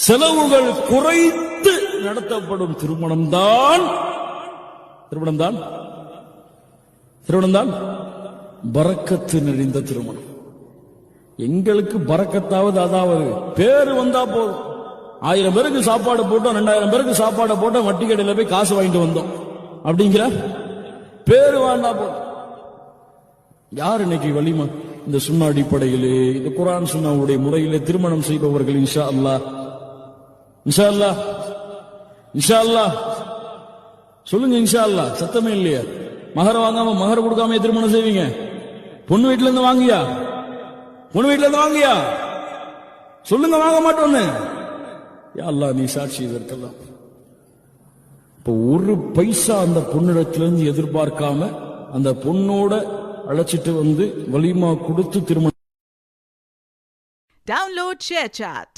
செலவுகள் குறைத்து நடத்தப்படும் திருமணம் தான் பரக்கத்து நிறைந்த திருமணம். எங்களுக்கு பரக்கத்தாவது அதாவது பேரு வந்தா போதும். 1000 பேருக்கு சாப்பாடு போட்டோம், 2000 பேருக்கு சாப்பாடு போட்டோம், வட்டி கடையில போய் காசு வாங்கிட்டு வந்தோம் அப்படிங்கிற பேரு வாழ்ந்தா போதும். யார் இன்னைக்கு வலிமா இந்த சுன்னா அடிப்படையிலே இந்த குர்ஆன் சுன்னாவுடைய முறையிலே திருமணம் செய்பவர்கள் இன்ஷா அல்லாஹ் சொல்லுங்க. இன்ஷா அல்லாஹ் சத்தமே இல்லையா? மகர வாங்காம மகர கொடுக்காம திருமணம் செய்வீங்க? பொண்ணு வீட்டுல இருந்து வாங்கியா? சொல்லுங்க. வாங்க மாட்டோன்னு. யா அல்லாஹ் நீ சாட்சி இதற்கெல்லாம். இப்ப ஒரு பைசா அந்த பொண்ணிடத்திலிருந்து எதிர்பார்க்காம அந்த பொண்ணோட அழைச்சிட்டு வந்து வலிமா கொடுத்து திருமணம். Download ShareChat.